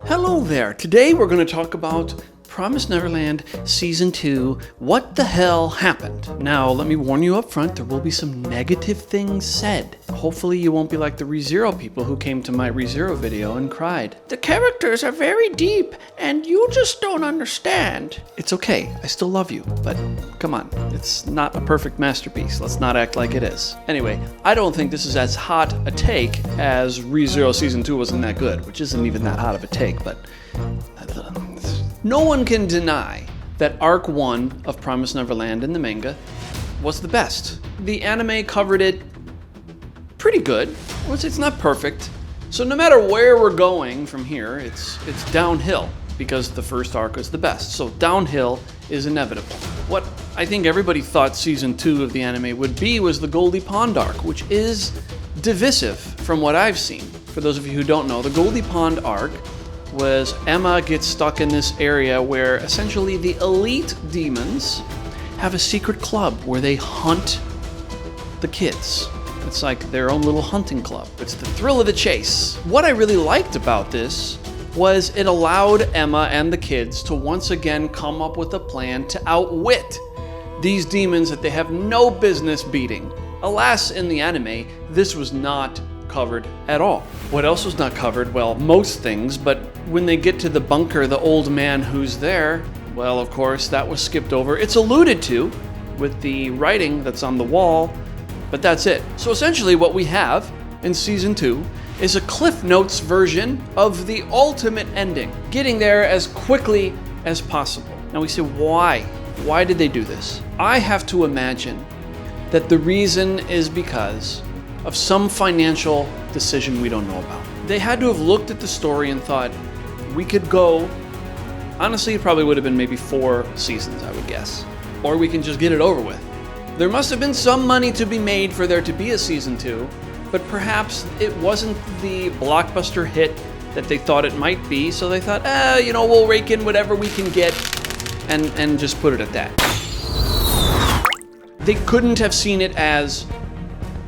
Hello there. Today we're going to talk about Promised Neverland Season 2, What the Hell Happened? Now, let me warn you up front, there will be some negative things said. Hopefully you won't be like the ReZero people who came to my ReZero video and cried, "The characters are very deep, and you just don't understand." It's okay, I still love you, but come on, it's not a perfect masterpiece. Let's not act like it is. Anyway, I don't think this is as hot a take as ReZero Season 2 wasn't that good, which isn't even that hot of a take, but no one can deny that Arc 1 of Promised Neverland in the manga was the best. The anime covered it pretty good. It's not perfect. So no matter where we're going from here, it's downhill because the first arc is the best. So downhill is inevitable. What I think everybody thought Season 2 of the anime would be was the Goldie Pond arc, which is divisive from what I've seen. For those of you who don't know, the Goldie Pond arc was Emma gets stuck in this area where essentially the elite demons have a secret club where they hunt the kids. It's like their own little hunting club. It's the thrill of the chase. What I really liked about this was it allowed Emma and the kids to once again come up with a plan to outwit these demons that they have no business beating. Alas, in the anime, this was not covered at all. What else was not covered? Well, most things, but when they get to the bunker, the old man who's there, well, of course, that was skipped over. It's alluded to with the writing that's on the wall, but that's it. So essentially what we have in Season 2 is a Cliff Notes version of the ultimate ending, getting there as quickly as possible. Now we say, why? Why did they do this? I have to imagine that the reason is because of some financial decision we don't know about. They had to have looked at the story and thought, we could go, honestly, it probably would have been maybe 4 seasons, I would guess. Or we can just get it over with. There must have been some money to be made for there to be a Season 2, but perhaps it wasn't the blockbuster hit that they thought it might be, so they thought, we'll rake in whatever we can get and just put it at that. They couldn't have seen it as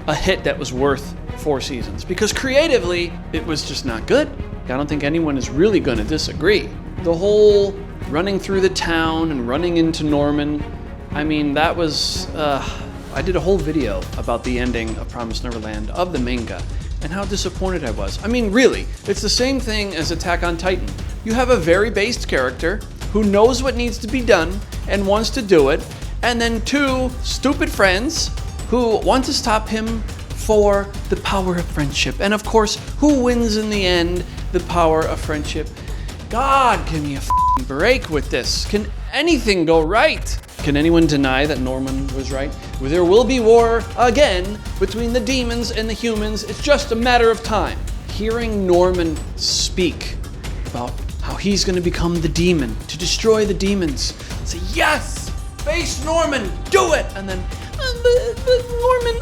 a hit that was worth 4 seasons because creatively it was just not good. I don't think anyone is really going to disagree. The whole running through the town and running into Norman, I mean, that was I did a whole video about the ending of Promised Neverland of the manga and how disappointed I was. I mean, really, it's the same thing as Attack on Titan. You have a very based character who knows what needs to be done and wants to do it, and then 2 stupid friends who want to stop him for the power of friendship. And of course, who wins in the end? The power of friendship. God, give me a f***ing break with this. Can anything go right? Can anyone deny that Norman was right? There will be war again between the demons and the humans. It's just a matter of time. Hearing Norman speak about how he's going to become the demon, to destroy the demons. Say, yes, face Norman, do it! And then, but Norman,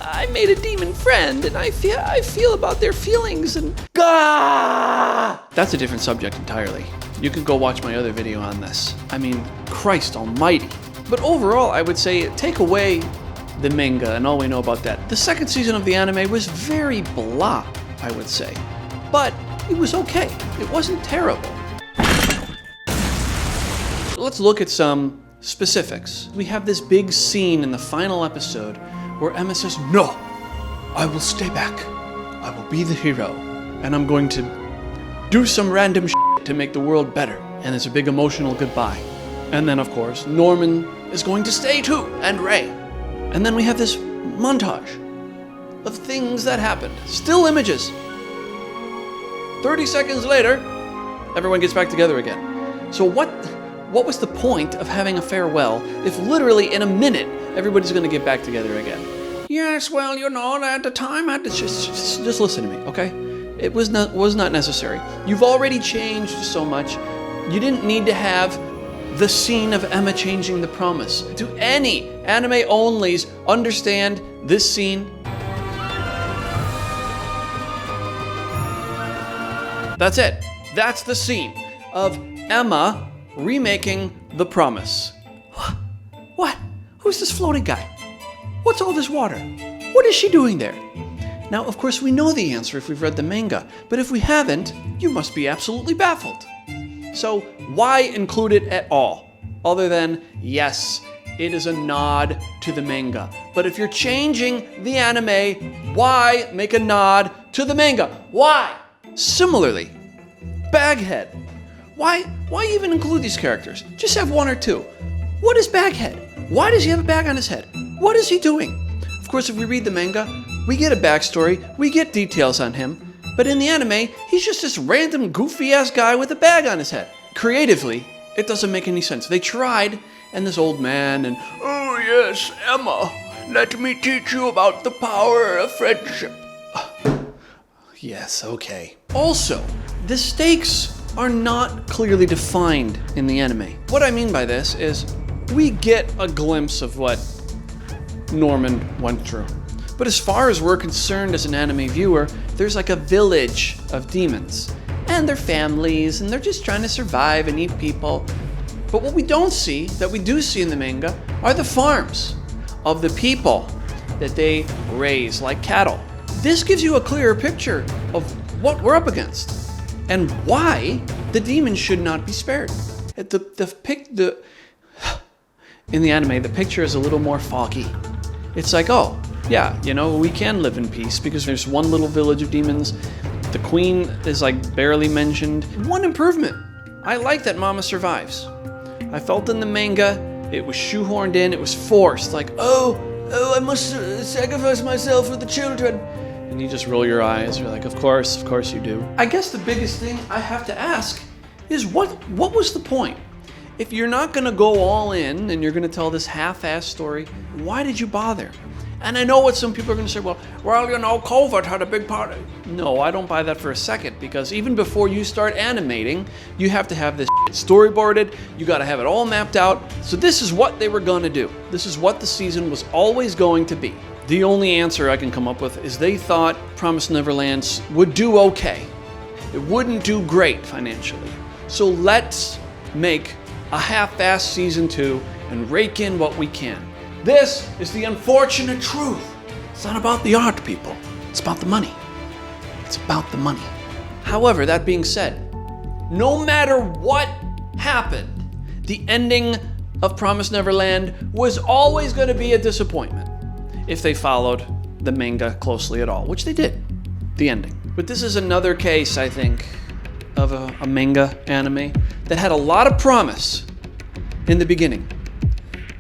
I made a demon friend, and I feel about their feelings, and Gah! That's a different subject entirely. You can go watch my other video on this. I mean, Christ almighty. But overall, I would say, take away the manga and all we know about that. The second season of the anime was very blah, I would say. But it was okay. It wasn't terrible. Let's look at some specifics. We have this big scene in the final episode where Emma says, "No, I will stay back. I will be the hero, and I'm going to do some random shit to make the world better." And it's a big emotional goodbye. And then, of course, Norman is going to stay too, and Ray. And then we have this montage of things that happened. Still images. 30 seconds later, everyone gets back together again. So what was the point of having a farewell if literally in a minute everybody's going to get back together again? Yes, well, at the time, I had to just listen to me, okay? It was not necessary. You've already changed so much. You didn't need to have the scene of Emma changing the promise. Do any anime onlys understand this scene? That's it. That's the scene of Emma remaking the promise. What? Who's this floating guy? What's all this water? What is she doing there? Now, of course, we know the answer if we've read the manga, but if we haven't, you must be absolutely baffled. So why include it at all? Other than, yes, it is a nod to the manga. But if you're changing the anime, why make a nod to the manga? Why? Similarly, Baghead. Why even include these characters? Just have one or two. What is Baghead? Why does he have a bag on his head? What is he doing? Of course, if we read the manga, we get a backstory, we get details on him. But in the anime, he's just this random goofy-ass guy with a bag on his head. Creatively, it doesn't make any sense. They tried, and this old man and, oh yes, Emma, let me teach you about the power of friendship. Yes, okay. Also, the stakes are not clearly defined in the anime. What I mean by this is we get a glimpse of what Norman went through. But as far as we're concerned as an anime viewer, there's like a village of demons and their families, and they're just trying to survive and eat people. But what we don't see, that we do see in the manga, are the farms of the people that they raise like cattle. This gives you a clearer picture of what we're up against and why the demons should not be spared. In the anime, the picture is a little more foggy. It's like, oh, yeah, we can live in peace because there's one little village of demons. The queen is like barely mentioned. One improvement. I like that Mama survives. I felt in the manga, it was shoehorned in, it was forced. Like, oh, I must sacrifice myself for the children. And you just roll your eyes. You're like, of course you do. I guess the biggest thing I have to ask is what was the point? If you're not gonna go all in and you're gonna tell this half-assed story, why did you bother? And I know what some people are gonna say, well, COVID had a big part of it. No, I don't buy that for a second, because even before you start animating, you have to have this storyboarded, you gotta have it all mapped out. So this is what they were gonna do. This is what the season was always going to be. The only answer I can come up with is they thought Promised Neverland would do okay. It wouldn't do great financially. So let's make a half-assed season 2 and rake in what we can. This is the unfortunate truth. It's not about the art, people. It's about the money. It's about the money. However, that being said, no matter what happened, the ending of Promised Neverland was always going to be a disappointment if they followed the manga closely at all, which they did, the ending. But this is another case, I think, of a manga anime that had a lot of promise in the beginning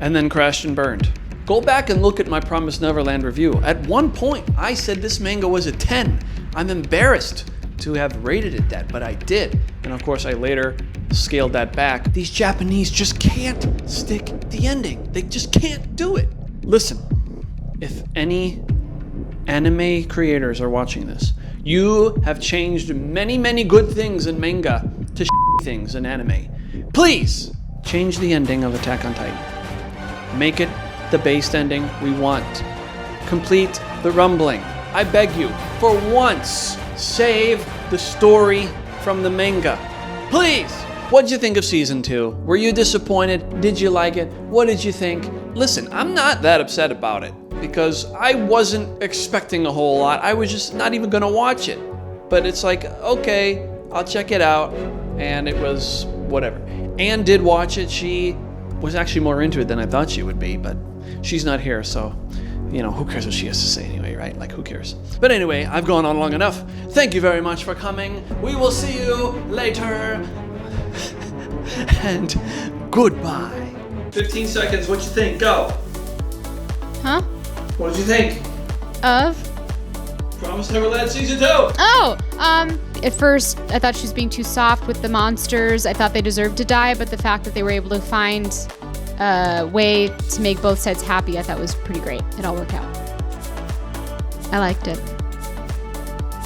and then crashed and burned. Go back and look at my Promised Neverland review. At one point, I said this manga was a 10. I'm embarrassed to have rated it that, but I did. And of course, I later scaled that back. These Japanese just can't stick the ending. They just can't do it. Listen, if any anime creators are watching this, you have changed many, many good things in manga to things in anime. Please change the ending of Attack on Titan. Make it the base ending we want. Complete the rumbling. I beg you, for once, save the story from the manga. Please! What'd you think of season 2? Were you disappointed? Did you like it? What did you think? Listen, I'm not that upset about it because I wasn't expecting a whole lot. I was just not even gonna watch it. But it's like, okay, I'll check it out. And it was whatever. Anne did watch it. She was actually more into it than I thought she would be, but she's not here, so, who cares what she has to say anyway, right? Like, who cares? But anyway, I've gone on long enough. Thank you very much for coming. We will see you later. And goodbye. 15 seconds, what you think? Go. Huh? What did you think? Of? Promised Neverland Season 2! Oh! At first, I thought she was being too soft with the monsters. I thought they deserved to die, but the fact that they were able to find a way to make both sides happy, I thought was pretty great. It all worked out. I liked it.